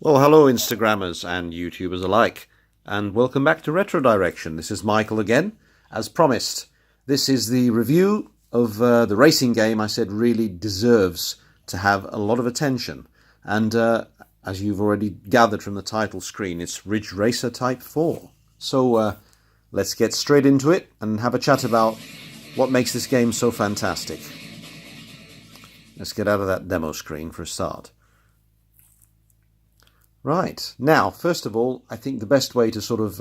Well, hello Instagrammers and YouTubers alike, and welcome back to Retro Direction. This is Michael again. As promised, this is the review of the racing game I said really deserves to have a lot of attention. And as you've already gathered from the title screen, it's Ridge Racer Type 4. So let's get straight into it and have a chat about what makes this game so fantastic. Let's get out of that demo screen for a start. Right, now, first of all, I think the best way to sort of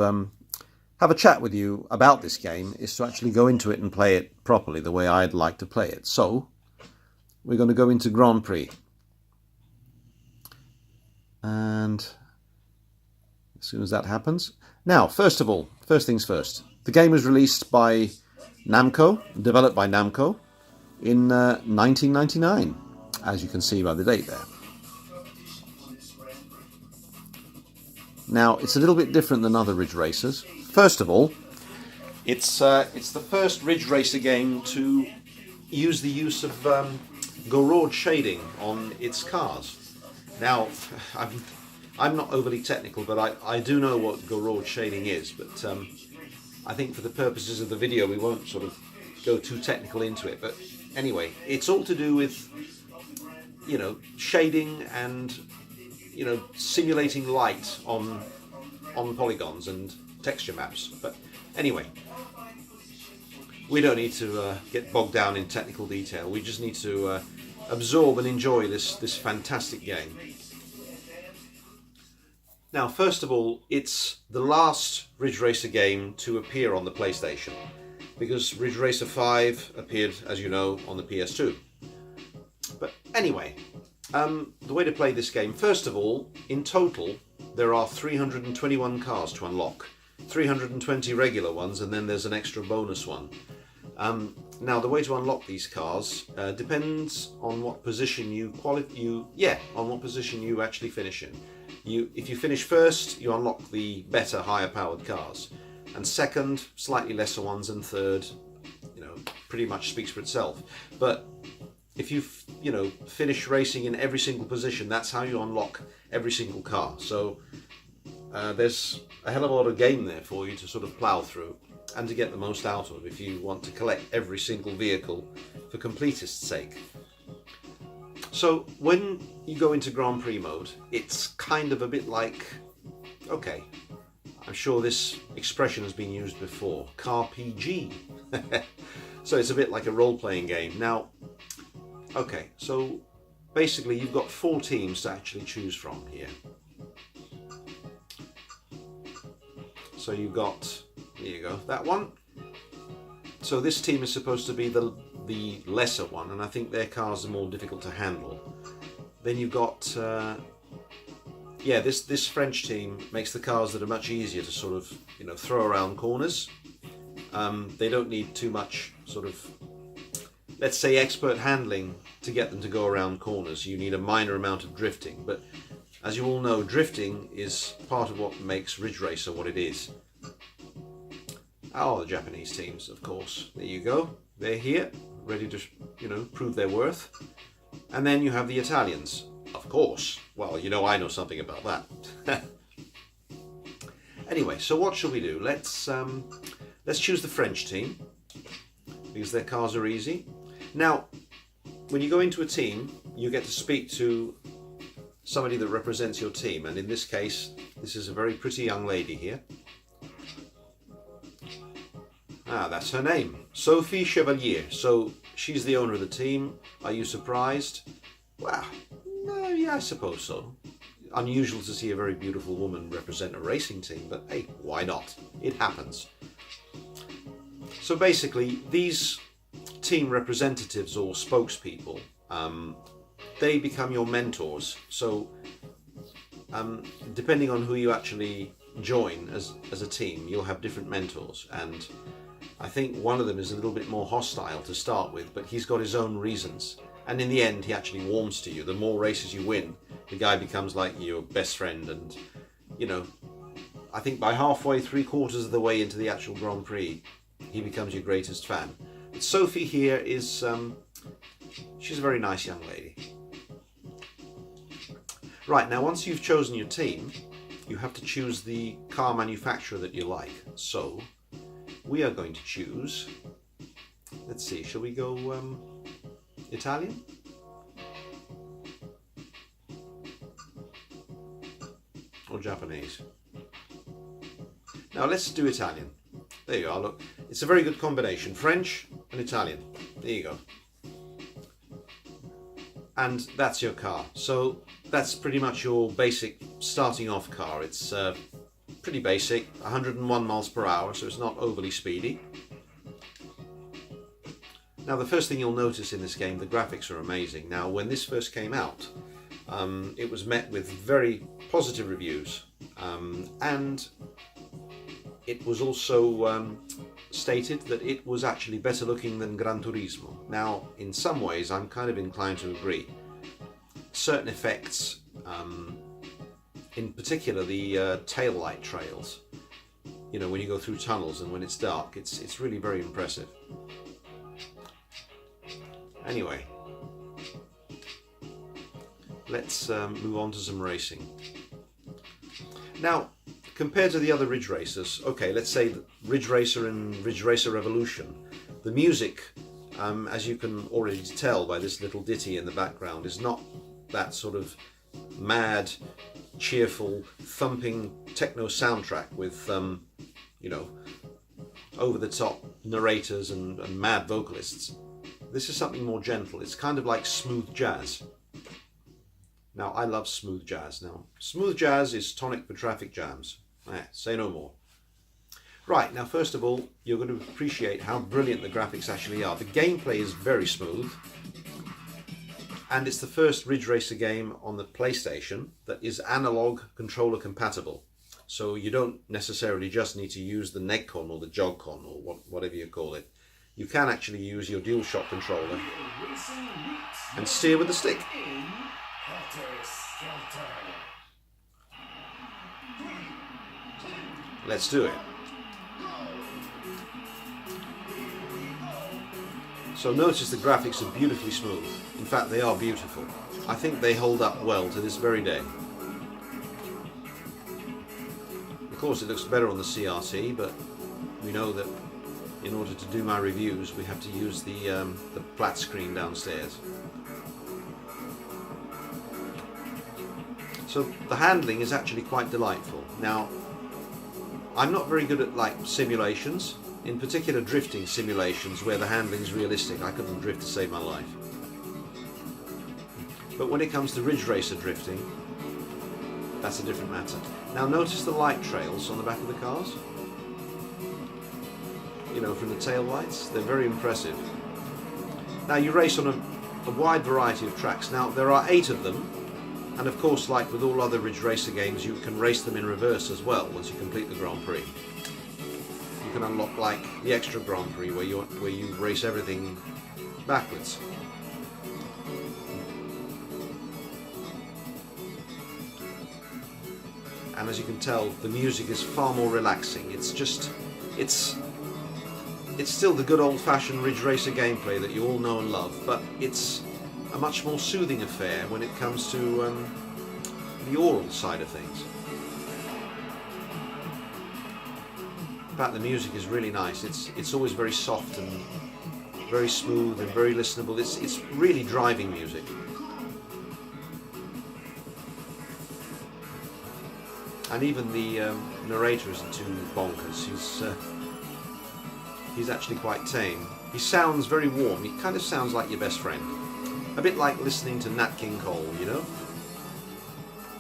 have a chat with you about this game is to actually go into it and play it properly, the way I'd like to play it. So, we're going to go into Grand Prix. And as soon as that happens... Now, first of all, first things first. The game was released by Namco, developed by Namco, in 1999, as you can see by the date there. Now, it's a little bit different than other Ridge Racers. First of all, it's the first Ridge Racer game to use the use of Gouraud shading on its cars. Now, I'm not overly technical, but I do know what Gouraud shading is, but I think for the purposes of the video we won't sort of go too technical into it. But anyway, it's all to do with, you know, shading and, you know, simulating light on polygons and texture maps. But anyway, we don't need to get bogged down in technical detail. We just need to absorb and enjoy this fantastic game. Now, first of all, it's the last Ridge Racer game to appear on the PlayStation, because Ridge Racer 5 appeared, as you know, on the PS2. But anyway, the way to play this game, first of all, in total, there are 321 cars to unlock. 320 regular ones, and then there's an extra bonus one. Now, the way to unlock these cars depends on what position you actually finish in. If you finish first, you unlock the better, higher-powered cars, and second, slightly lesser ones, and third, you know, pretty much speaks for itself. But if you finish racing in every single position, that's how you unlock every single car. So there's a hell of a lot of game there for you to sort of plough through and to get the most out of if you want to collect every single vehicle for completist's sake. So when you go into Grand Prix mode, it's kind of a bit like, okay, I'm sure this expression has been used before, Car PG. So it's a bit like a role-playing game. Now, okay, so basically you've got 4 teams to actually choose from here. So you've got, here you go, that one. So this team is supposed to be the lesser one, and I think their cars are more difficult to handle. Then you've got, this French team makes the cars that are much easier to sort of, you know, throw around corners. They don't need too much sort of, let's say, expert handling to get them to go around corners. You need a minor amount of drifting, but as you all know, drifting is part of what makes Ridge Racer what it is. Oh, the Japanese teams, of course. There you go. They're here, ready to, you know, prove their worth. And then you have the Italians, of course. Well, you know, I know something about that. Anyway, so what shall we do? Let's choose the French team, because their cars are easy. Now, when you go into a team, you get to speak to somebody that represents your team, and in this case, this is a very pretty young lady here. Ah, that's her name, Sophie Chevalier. So she's the owner of the team. Are you surprised? Well, no, yeah, I suppose so. Unusual to see a very beautiful woman represent a racing team, but hey, why not? It happens. So basically, these team representatives or spokespeople, they become your mentors. So depending on who you actually join as a team, you'll have different mentors, and I think one of them is a little bit more hostile to start with, but he's got his own reasons, and in the end he actually warms to you. The more races you win, the guy becomes like your best friend, and you know, I think by halfway, 3/4 of the way into the actual Grand Prix, he becomes your greatest fan. But Sophie here is she's a very nice young lady. Right, now once you've chosen your team, you have to choose the car manufacturer that you like. So we are going to choose, let's see, shall we go Italian? Or Japanese? Now let's do Italian. There you are, look. It's a very good combination, French and Italian. There you go. And that's your car. So that's pretty much your basic starting off car. It's pretty basic, 101 miles per hour, so it's not overly speedy. Now the first thing you'll notice in this game, the graphics are amazing. Now when this first came out, it was met with very positive reviews, and it was also stated that it was actually better looking than Gran Turismo. Now in some ways I'm kind of inclined to agree. Certain effects, in particular the tail light trails, you know, when you go through tunnels and when it's dark, it's really very impressive. Anyway, let's move on to some racing. Now, compared to the other Ridge Racers, okay, let's say Ridge Racer and Ridge Racer Revolution, the music, as you can already tell by this little ditty in the background, is not that sort of mad, cheerful, thumping techno soundtrack with, you know, over-the-top narrators and mad vocalists. This is something more gentle. It's kind of like smooth jazz. Now, I love smooth jazz. Now, smooth jazz is tonic for traffic jams. Say no more. Right, now first of all, you're going to appreciate how brilliant the graphics actually are. The gameplay is very smooth, and it's the first Ridge Racer game on the PlayStation that is analog controller compatible. So you don't necessarily just need to use the Negcon or the Jogcon or whatever you call it. You can actually use your DualShock controller and steer with the stick. Let's do it. So notice the graphics are beautifully smooth. In fact, they are beautiful. I think they hold up well to this very day. Of course, it looks better on the CRT, but we know that in order to do my reviews, we have to use the flat screen downstairs. So the handling is actually quite delightful. Now, I'm not very good at like simulations, in particular drifting simulations where the handling is realistic. I couldn't drift to save my life. But when it comes to Ridge Racer drifting, that's a different matter. Now notice the light trails on the back of the cars. You know, from the tail lights, they're very impressive. Now you race on a wide variety of tracks. Now there are 8 of them, and of course, like with all other Ridge Racer games, you can race them in reverse as well once you complete the Grand Prix. You can unlock like the extra Grand Prix where you race everything backwards. And as you can tell, the music is far more relaxing. It's still the good old-fashioned Ridge Racer gameplay that you all know and love, but it's a much more soothing affair when it comes to the oral side of things. In fact, the music is really nice. It's always very soft and very smooth and very listenable. It's really driving music. And even the narrator isn't too bonkers. He's actually quite tame. He sounds very warm. He kind of sounds like your best friend. A bit like listening to Nat King Cole, you know?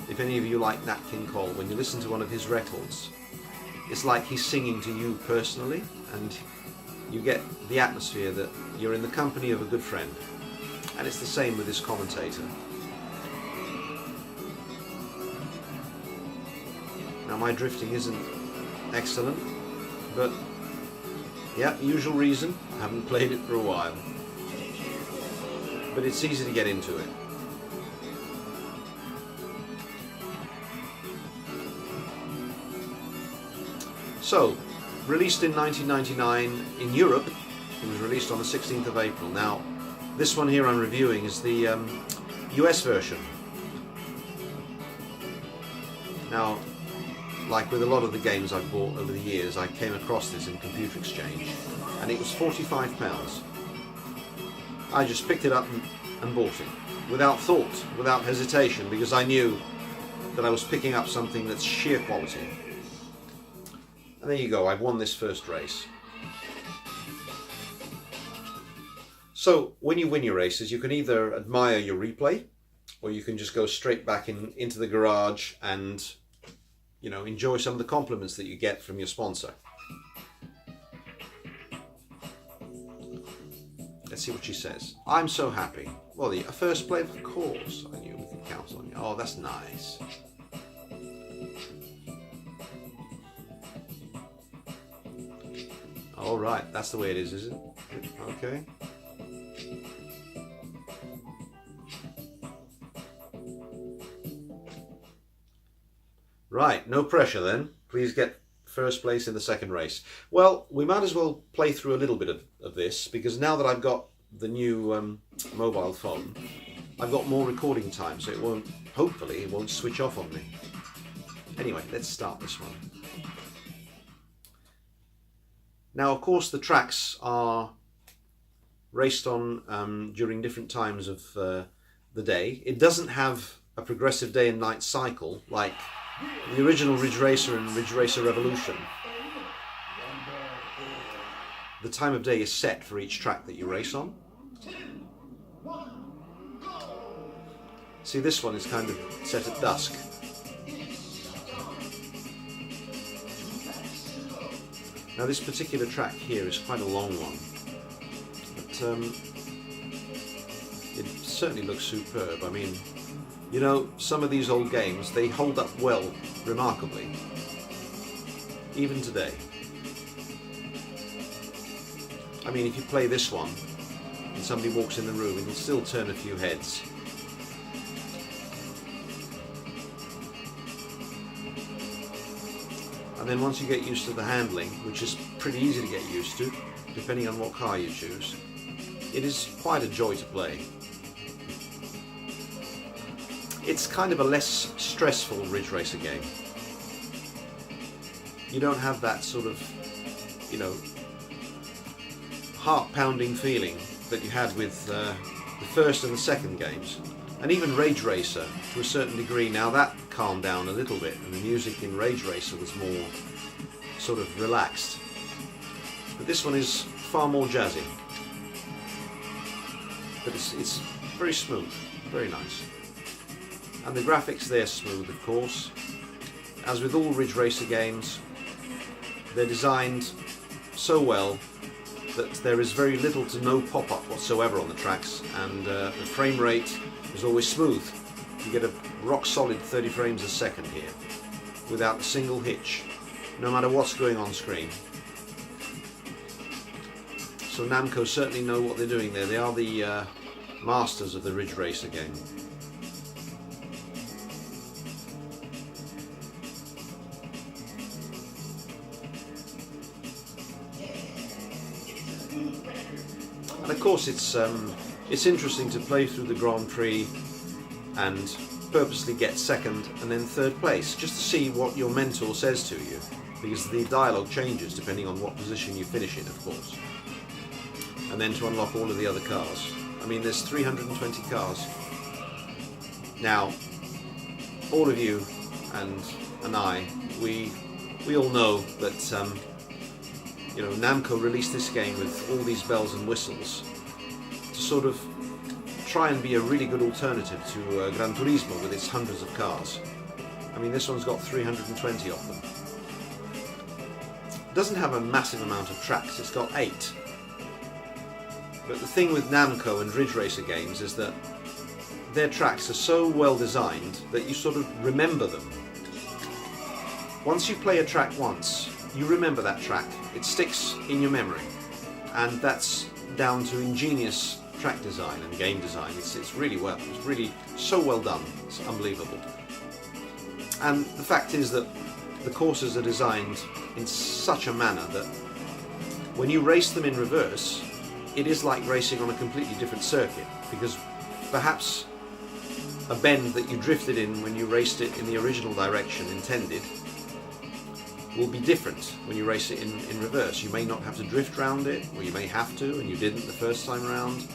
If any of you like Nat King Cole, when you listen to one of his records, it's like he's singing to you personally, and you get the atmosphere that you're in the company of a good friend. And it's the same with this commentator. Now my drifting isn't excellent, but yeah, usual reason, I haven't played it for a while. But it's easy to get into it. So, released in 1999 in Europe, it was released on the 16th of April. Now, this one here I'm reviewing is the US version. Now, like with a lot of the games I've bought over the years, I came across this in Computer Exchange, and it was £45. I just picked it up and bought it, without thought, without hesitation, because I knew that I was picking up something that's sheer quality. And there you go, I've won this first race. So when you win your races, you can either admire your replay, or you can just go straight back into the garage and, you know, enjoy some of the compliments that you get from your sponsor. Let's see what she says. I'm so happy. Well, a first place, of course. I knew we could count on you. Oh, that's nice. All right, that's the way it is it? Okay. Right, no pressure then. Please get first place in the second race. Well, we might as well play through a little bit of this, because now that I've got the new mobile phone, I've got more recording time, so it won't, hopefully, it won't switch off on me. Anyway, let's start this one. Now, of course, the tracks are raced on during different times of the day. It doesn't have a progressive day and night cycle like the original Ridge Racer and Ridge Racer Revolution. The time of day is set for each track that you race on. See, this one is kind of set at dusk. Now this particular track here is quite a long one, but it certainly looks superb. I mean, you know, some of these old games, they hold up well, remarkably, even today. I mean, if you play this one and somebody walks in the room, it'll still turn a few heads. And then once you get used to the handling, which is pretty easy to get used to, depending on what car you choose, it is quite a joy to play. It's kind of a less stressful Ridge Racer game. You don't have that sort of, you know, heart-pounding feeling that you had with the first and the second games. And even Rage Racer, to a certain degree, now that calmed down a little bit, and the music in Rage Racer was more sort of relaxed. But this one is far more jazzy. But it's very smooth, very nice. And the graphics, they're smooth, of course. As with all Ridge Racer games, they're designed so well that there is very little to no pop-up whatsoever on the tracks, and the frame rate is always smooth. You get a rock-solid 30 frames a second here, without a single hitch, no matter what's going on screen. So Namco certainly know what they're doing there. They are the masters of the Ridge Racer game. And of course, it's interesting to play through the Grand Prix and purposely get second and then third place, just to see what your mentor says to you, because the dialogue changes depending on what position you finish in, of course. And then to unlock all of the other cars. I mean, there's 320 cars. Now, all of you and I, we all know that you know, Namco released this game with all these bells and whistles to sort of try and be a really good alternative to Gran Turismo with its hundreds of cars. I mean, this one's got 320 of them. It doesn't have a massive amount of tracks, it's got 8. But the thing with Namco and Ridge Racer games is that their tracks are so well designed that you sort of remember them. Once you play a track once, you remember that track. It sticks in your memory, and that's down to ingenious track design and game design. It's really well. It's really so well done. It's unbelievable. And the fact is that the courses are designed in such a manner that when you race them in reverse, it is like racing on a completely different circuit, because perhaps a bend that you drifted in when you raced it in the original direction intended will be different when you race it in reverse. You may not have to drift round it, or you may have to, and you didn't the first time round.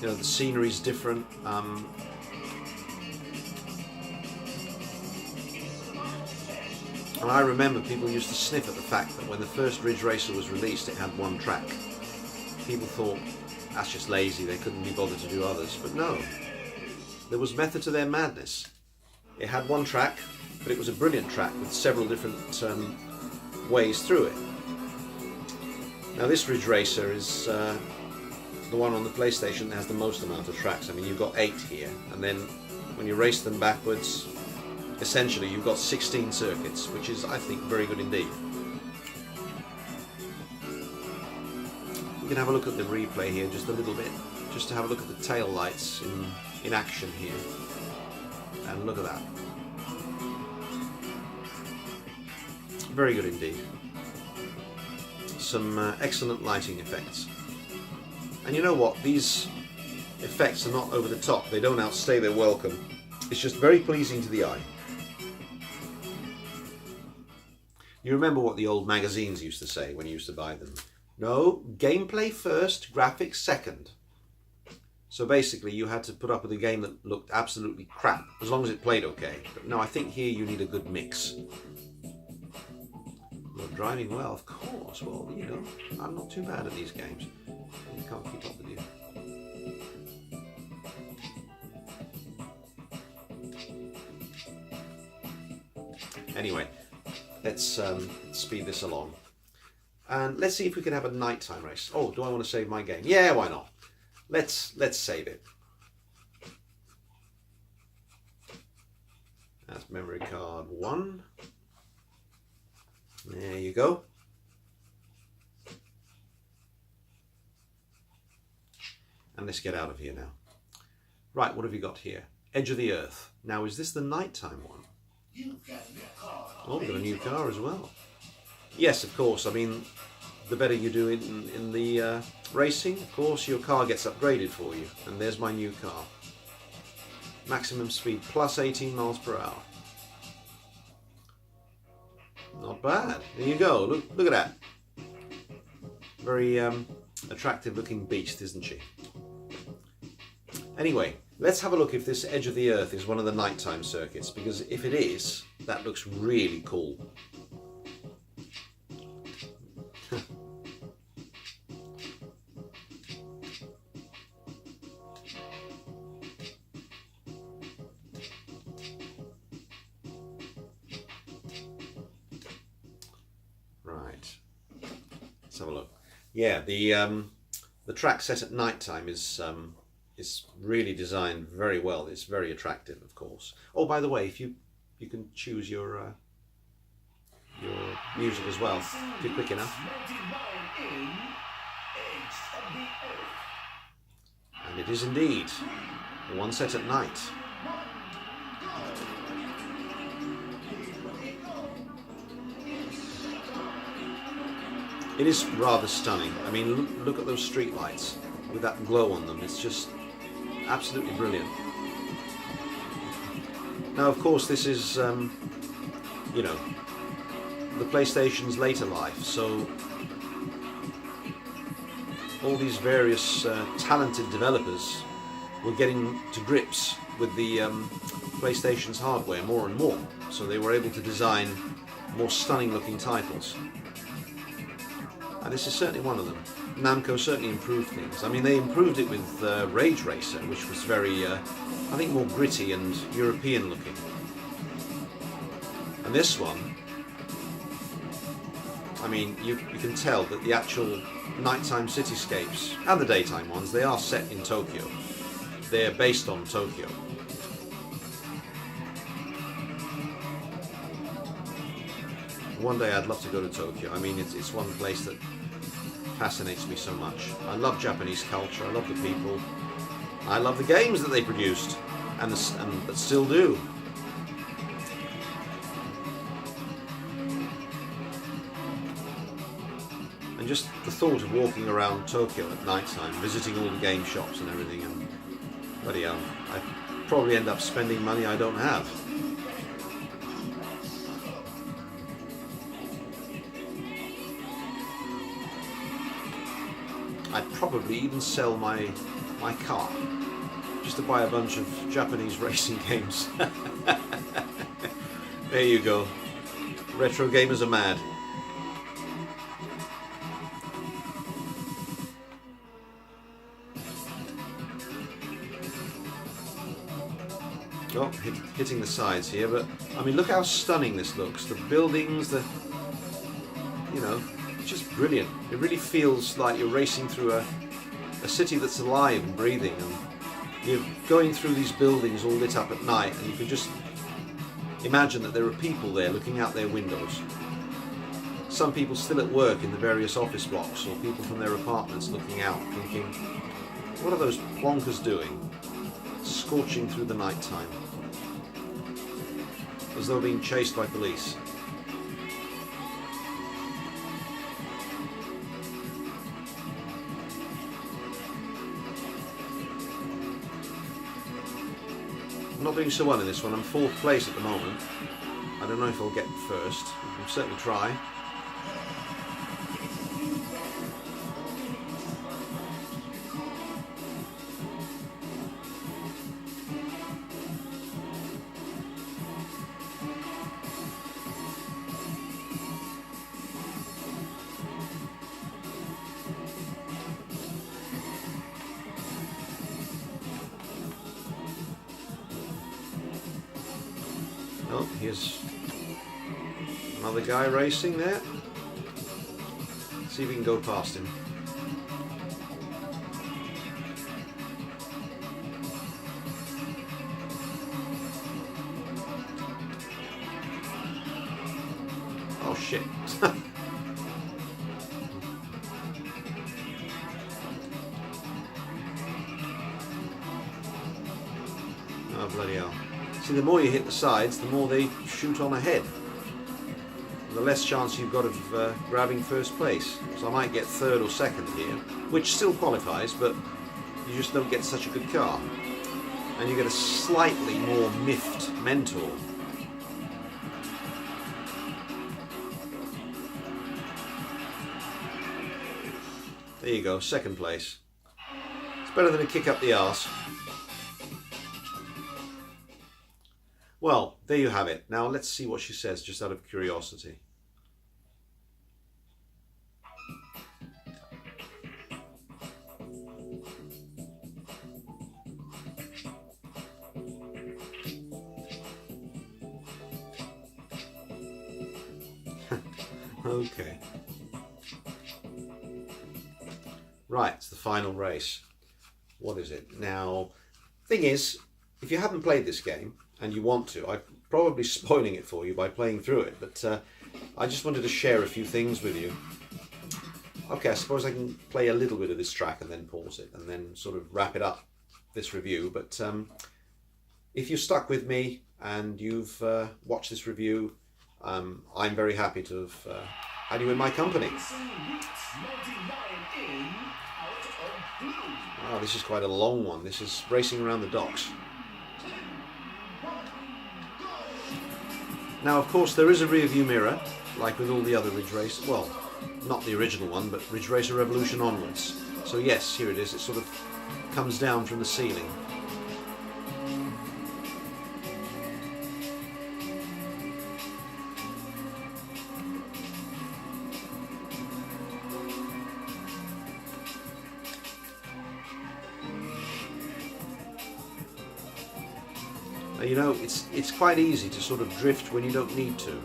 You know, the scenery's different. And I remember people used to sniff at the fact that when the first Ridge Racer was released, it had one track. People thought, that's just lazy, they couldn't be bothered to do others. But no, there was method to their madness. It had one track, but it was a brilliant track with several different ways through it. Now this Ridge Racer is the one on the PlayStation that has the most amount of tracks. I mean, you've got 8 here, and then when you race them backwards, essentially you've got 16 circuits, which is, I think, very good indeed. We can have a look at the replay here just a little bit, just to have a look at the tail lights in action here. And look at that. Very good indeed. Some excellent lighting effects. And you know what? These effects are not over the top. They don't outstay their welcome. It's just very pleasing to the eye. You remember what the old magazines used to say when you used to buy them? No, gameplay first, graphics second. So basically you had to put up with a game that looked absolutely crap, as long as it played okay. But no, I think here you need a good mix. You're driving well, of course. Well, you know, I'm not too bad at these games. You can't keep up with you. Anyway, let's speed this along. And let's see if we can have a nighttime race. Oh, do I want to save my game? Yeah, why not? Let's save it. That's memory card 1. There you go. And let's get out of here now. Right, what have you got here? Edge of the Earth. Now, is this the nighttime one? Oh, we've got a new car as well. Yes, of course. I mean, the better you do in the racing, of course, your car gets upgraded for you. And there's my new car. Maximum speed plus 18 miles per hour. Not bad. There you go. Look at that. Very attractive looking beast, isn't she? Anyway, let's have a look if this Edge of the Earth is one of the nighttime circuits, because if it is, that looks really cool. Right. Let's have a look. Yeah, the track set at night time is really designed very well. It's very attractive, of course. Oh, by the way, if you can choose your music as well, if you're quick enough. And it is indeed the one set at night. It is rather stunning. I mean, look at those street lights with that glow on them. It's just absolutely brilliant. Now, of course, this is, you know, the PlayStation's later life, so all these various talented developers were getting to grips with the PlayStation's hardware more and more, so they were able to design more stunning looking titles. And this is certainly one of them. Namco certainly improved things. I mean, they improved it with Rage Racer, which was very, I think, more gritty and European looking. And this one, I mean, you can tell that the actual nighttime cityscapes and the daytime ones, they are set in Tokyo. They're based on Tokyo. One day I'd love to go to Tokyo. I mean, it's one place that fascinates me so much. I love Japanese culture, I love the people, I love the games that they produced and that still do. And just the thought of walking around Tokyo at night time, visiting all the game shops and everything, and bloody hell, probably end up spending money I don't have. I'd probably even sell my car just to buy a bunch of Japanese racing games. There you go. Retro gamers are mad. Oh, hitting the sides here, but I mean, look how stunning this looks. The buildings, you know, it's just brilliant. It really feels like you're racing through a city that's alive and breathing, and you're going through these buildings all lit up at night, and you can just imagine that there are people there looking out their windows. Some people still at work in the various office blocks, or people from their apartments looking out, thinking, what are those plonkers doing? Scorching through the night time, as though being chased by police. I'm not doing so well in this one. I'm 4th place at the moment. I don't know if I'll get first. I'll certainly try. Oh, here's another guy racing there. See if we can go past him. Oh shit. Oh bloody hell. See, the more you hit the sides, the more they shoot on ahead. The less chance you've got of grabbing first place. So I might get 3rd or 2nd here, which still qualifies, but you just don't get such a good car. And you get a slightly more miffed Mentor. There you go, 2nd place. It's better than a kick up the arse. Well, there you have it. Now let's see what she says, just out of curiosity. Okay. Right, it's the final race. What is it? Now, thing is, if you haven't played this game, and you want to, I'm probably spoiling it for you by playing through it, but I just wanted to share a few things with you. Okay, I suppose I can play a little bit of this track and then pause it, and then sort of wrap it up, this review. But if you're stuck with me and you've watched this review, I'm very happy to have had you in my company. Oh, this is quite a long one. This is racing around the docks. Now, of course, there is a rear view mirror, like with all the other Ridge Race. Well, not the original one, but Ridge Racer Revolution onwards. So yes, here it is. It sort of comes down from the ceiling. You know, it's quite easy to sort of drift when you don't need to.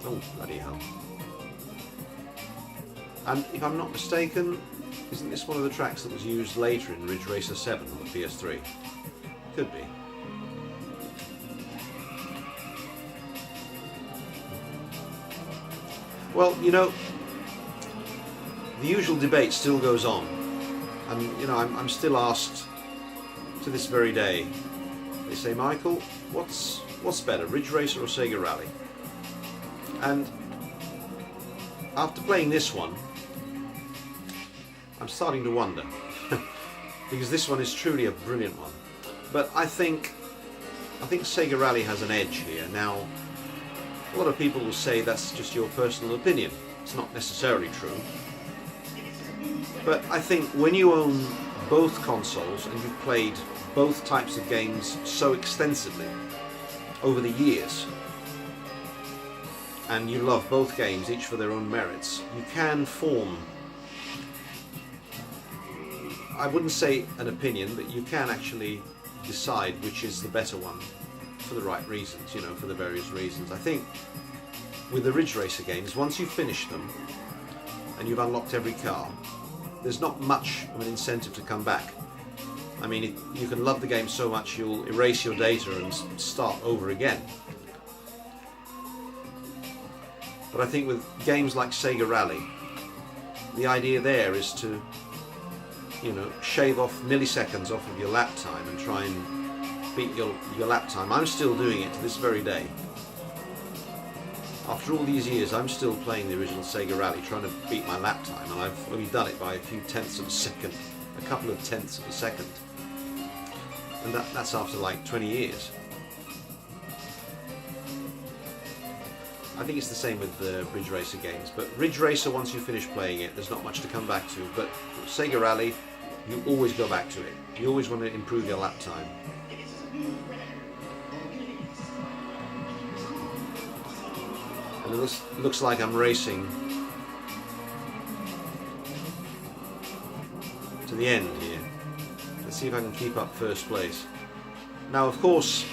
Oh, bloody hell. And if I'm not mistaken, isn't this one of the tracks that was used later in Ridge Racer 7 on the PS3? Could be. Well, you know, the usual debate still goes on, and you know, I'm still asked to this very day. They say, Michael, what's better, Ridge Racer or Sega Rally? And after playing this one, I'm starting to wonder. Because this one is truly a brilliant one. But I think Sega Rally has an edge here. Now, a lot of people will say that's just your personal opinion. It's not necessarily true. But I think when you own both consoles and you've played both types of games so extensively over the years, and you love both games, each for their own merits, you can form, I wouldn't say an opinion, but you can actually decide which is the better one for the right reasons, you know, for the various reasons. I think with the Ridge Racer games, once you've finished them and you've unlocked every car, there's not much of an incentive to come back. I mean, you can love the game so much you'll erase your data and start over again. But I think with games like Sega Rally, the idea there is to, you know, shave off milliseconds off of your lap time and try and beat your lap time. I'm still doing it to this very day. After all these years, I'm still playing the original Sega Rally, trying to beat my lap time, and I've only done it by a few tenths of a second, a couple of tenths of a second. And that's after like 20 years. I think it's the same with the Ridge Racer games, but Ridge Racer, once you finish playing it, there's not much to come back to, but Sega Rally, you always go back to it. You always want to improve your lap time. And it looks like I'm racing to the end here. Let's see if I can keep up first place. Now, of course,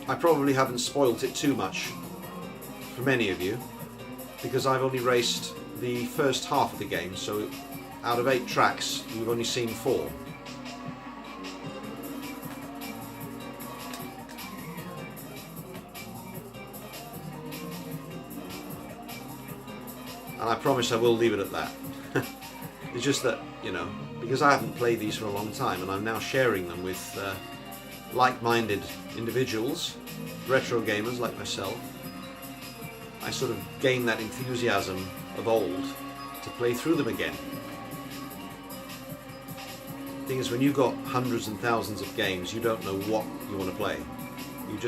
I probably haven't spoilt it too much for many of you, because I've only raced the first half of the game, so out of 8 tracks, you've only seen 4. And I promise I will leave it at that. It's just that, you know, because I haven't played these for a long time and I'm now sharing them with like-minded individuals, retro gamers like myself, I sort of gained that enthusiasm of old to play through them again. The thing is, when you've got hundreds and thousands of games, you don't know what you want to play. You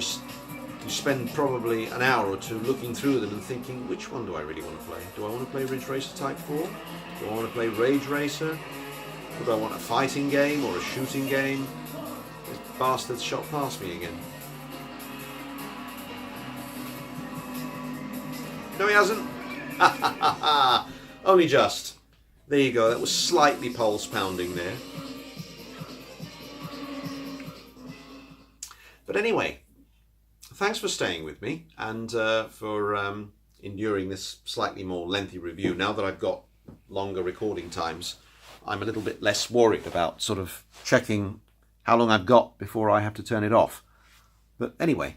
spend probably an hour or two looking through them and thinking, which one do I really want to play? Do I want to play Ridge Racer Type 4? Do I want to play Rage Racer? Or do I want a fighting game or a shooting game? This bastard's shot past me again. No, he hasn't. Only just. There you go. That was slightly pulse pounding there. But anyway, thanks for staying with me and for enduring this slightly more lengthy review. Now that I've got longer recording times, I'm a little bit less worried about sort of checking how long I've got before I have to turn it off. But anyway,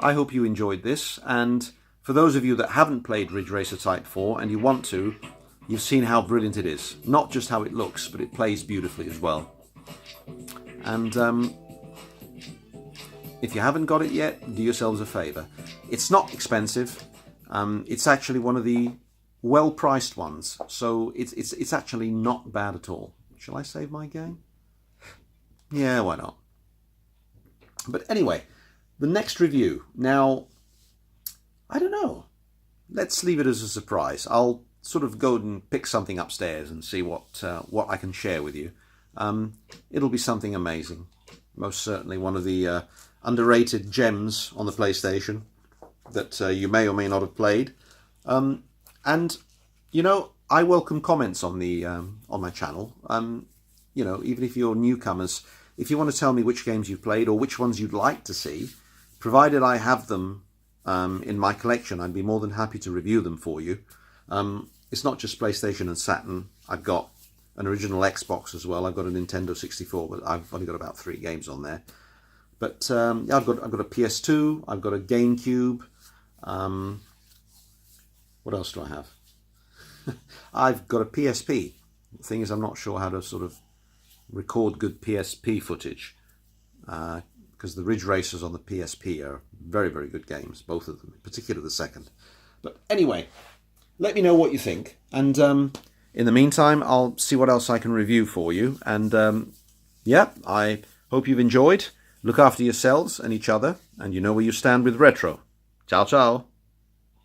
I hope you enjoyed this, and for those of you that haven't played Ridge Racer Type 4 and you want to, you've seen how brilliant it is. Not just how it looks, but it plays beautifully as well. And if you haven't got it yet, do yourselves a favour. It's not expensive. It's actually one of the well-priced ones, so it's actually not bad at all. Shall I save my game? Yeah, why not? But anyway, the next review. Now, I don't know. Let's leave it as a surprise. I'll sort of go and pick something upstairs and see what I can share with you. It'll be something amazing. Most certainly one of the underrated gems on the PlayStation that you may or may not have played. And you know, I welcome comments on the on my channel. You know, even if you're newcomers, if you want to tell me which games you've played or which ones you'd like to see, provided I have them in my collection, I'd be more than happy to review them for you. It's not just PlayStation and Saturn. I've got an original Xbox as well. I've got a Nintendo 64, but I've only got about 3 games on there. But yeah, I've got a PS2. I've got a GameCube. What else do I have? I've got a PSP. The thing is, I'm not sure how to sort of record good PSP footage, because the Ridge Racers on the PSP are very, very good games, both of them, in particular the second. But anyway, let me know what you think, and In the meantime, I'll see what else I can review for you. And yeah, I hope you've enjoyed. Look after yourselves and each other, and you know where you stand with retro. Ciao, ciao.